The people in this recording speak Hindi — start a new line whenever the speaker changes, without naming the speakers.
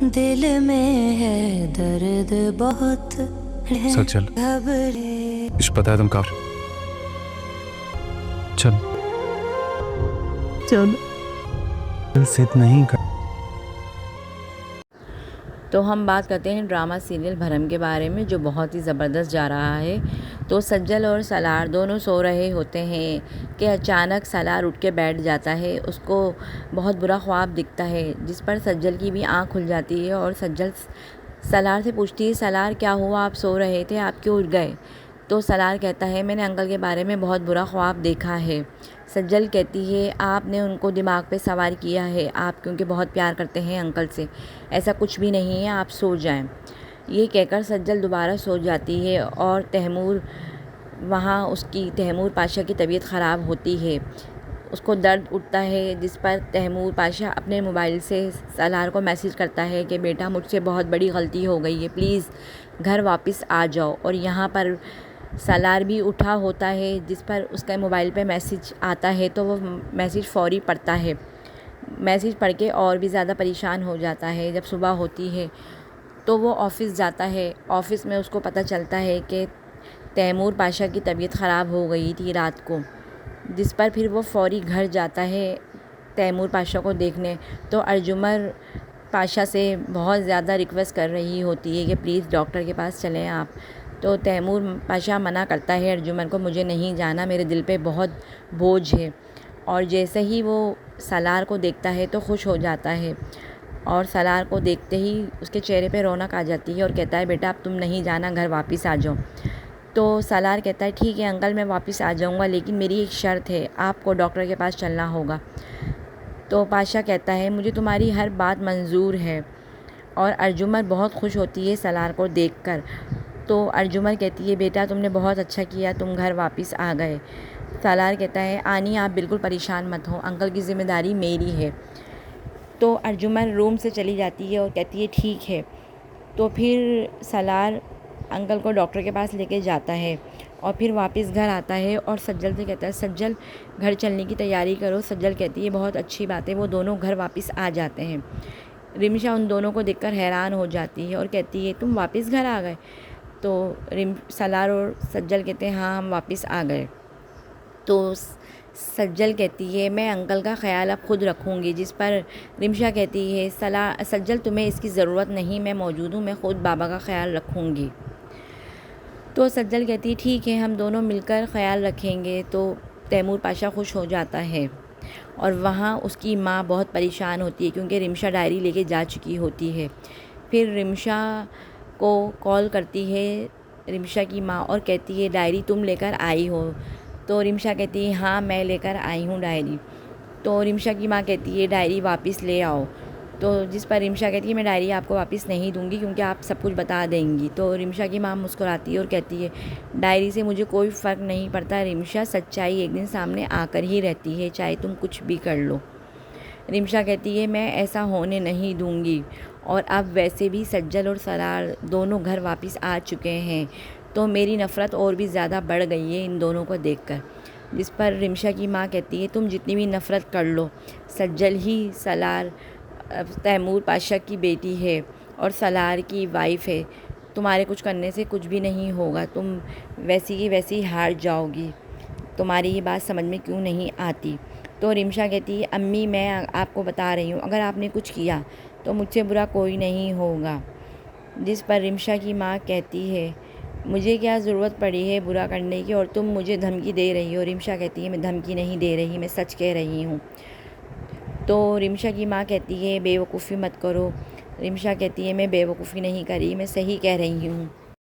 दिल में है दर्द बहुत
सचल
घबरे।
इश पता है तुम काफर चल चल दिल से नहीं कर।
तो हम बात करते हैं ड्रामा सीरियल भरम के बारे में, जो बहुत ही ज़बरदस्त जा रहा है। तो सज्जल और सलार दोनों सो रहे होते हैं कि अचानक सलार उठ के बैठ जाता है। उसको बहुत बुरा ख्वाब दिखता है, जिस पर सज्जल की भी आँख खुल जाती है और सज्जल सलार से पूछती है, सलार क्या हुआ, आप सो रहे थे, आप क्यों उठ गए? तो सलार कहता है, मैंने अंकल के बारे में बहुत बुरा ख्वाब देखा है। सज्जल कहती है, आपने उनको दिमाग पे सवार किया है, आप क्योंकि बहुत प्यार करते हैं अंकल से, ऐसा कुछ भी नहीं है, आप सो जाएं। ये कहकर सज्जल दोबारा सो जाती है और तैमूर पाशा की तबीयत ख़राब होती है। उसको दर्द उठता है, जिस पर तैमूर पाशा अपने मोबाइल से सलार को मैसेज करता है कि बेटा मुझसे बहुत बड़ी गलती हो गई है, प्लीज़ घर वापस आ जाओ। और यहाँ पर सलार भी उठा होता है, जिस पर उसका मोबाइल पे मैसेज आता है, तो वो मैसेज फ़ौरी पढ़ता है। मैसेज पढ़ के और भी ज़्यादा परेशान हो जाता है। जब सुबह होती है तो वो ऑफ़िस जाता है। ऑफ़िस में उसको पता चलता है कि तैमूर पाशा की तबीयत ख़राब हो गई थी रात को, जिस पर फिर वो फ़ौरी घर जाता है तैमूर पाशा को देखने। तो अर्जुमर पाशा से बहुत ज़्यादा रिक्वेस्ट कर रही होती है कि प्लीज़ डॉक्टर के पास चलें आप। तो तैमूर पाशा मना करता है अर्जुमन को, मुझे नहीं जाना, मेरे दिल पे बहुत बोझ है। और जैसे ही वो सलार को देखता है तो खुश हो जाता है, और सलार को देखते ही उसके चेहरे पे रौनक आ जाती है और कहता है, बेटा अब तुम नहीं जाना, घर वापस आ जाओ। तो सलार कहता है, ठीक है अंकल, मैं वापस आ जाऊंगा, लेकिन मेरी एक शर्त है, आपको डॉक्टर के पास चलना होगा। तो पाशा कहता है, मुझे तुम्हारी हर बात मंजूर है। और अर्जुमन बहुत खुश होती है सलार को देखकर। तो अर्जुमन कहती है, बेटा तुमने बहुत अच्छा किया, तुम घर वापस आ गए। सलार कहता है, आनी आप बिल्कुल परेशान मत हो, अंकल की ज़िम्मेदारी मेरी है। तो अर्जुमन रूम से चली जाती है और कहती है, ठीक है। तो फिर सलार अंकल को डॉक्टर के पास लेके जाता है और फिर वापस घर आता है और सज्जल से कहता है, सज्जल घर चलने की तैयारी करो। सज्जल कहती है, बहुत अच्छी बात है। वो दोनों घर वापस आ जाते हैं। रिमशा उन दोनों को देखकर हैरान हो जाती है और कहती है, तुम वापस घर आ गए? तो सलार और सज्जल कहते हैं, हाँ हम वापस आ गए। तो सज्जल कहती है, मैं अंकल का ख्याल अब खुद रखूँगी। जिस पर रिमशा कहती है, सज्जल तुम्हें इसकी ज़रूरत नहीं, मैं मौजूद हूँ, मैं ख़ुद बाबा का ख्याल रखूँगी। तो सज्जल कहती है, ठीक है, हम दोनों मिलकर ख्याल रखेंगे। तो तैमूर पाशा खुश हो जाता है और वहाँ उसकी माँ बहुत परेशान होती है, क्योंकि रिमशा डायरी लेके जा चुकी होती है। फिर रिमशा को कॉल करती है रिमशा की माँ और कहती है, डायरी तुम लेकर आई हो? तो रिमशा कहती है, हाँ मैं लेकर आई हूँ डायरी। तो रिमशा की माँ कहती है, डायरी वापस ले आओ। तो जिस पर रिमशा कहती है, मैं डायरी आपको वापस नहीं दूंगी, क्योंकि आप सब कुछ बता देंगी। तो रिमशा की माँ मुस्कुराती है और कहती है, डायरी से मुझे कोई फ़र्क नहीं पड़ता रिमशा, सच्चाई एक दिन सामने आकर ही रहती है, चाहे तुम कुछ भी कर लो। रिमशा कहती है, मैं ऐसा होने नहीं दूंगी। और अब वैसे भी सज्जल और सलार दोनों घर वापस आ चुके हैं, तो मेरी नफ़रत और भी ज़्यादा बढ़ गई है इन दोनों को देखकर। जिस पर रिमशा की माँ कहती है, तुम जितनी भी नफ़रत कर लो, सज्जल ही सलार तैमूर पाशा की बेटी है और सलार की वाइफ है, तुम्हारे कुछ करने से कुछ भी नहीं होगा, तुम वैसी की वैसी हार जाओगी, तुम्हारी ये बात समझ में क्यों नहीं आती? तो रिमशा कहती है, अम्मी मैं आपको बता रही हूँ, अगर आपने कुछ किया तो मुझसे बुरा कोई नहीं होगा। जिस पर रिमशा की माँ कहती है, मुझे क्या ज़रूरत पड़ी है बुरा करने की, और तुम मुझे धमकी दे रही हो? रिमशा कहती है, मैं धमकी नहीं दे रही, मैं सच कह रही हूँ। तो रिमशा की माँ कहती है, बेवकूफ़ी मत करो। रिमशा कहती है, मैं बेवकूफ़ी नहीं करी, मैं सही कह रही हूँ।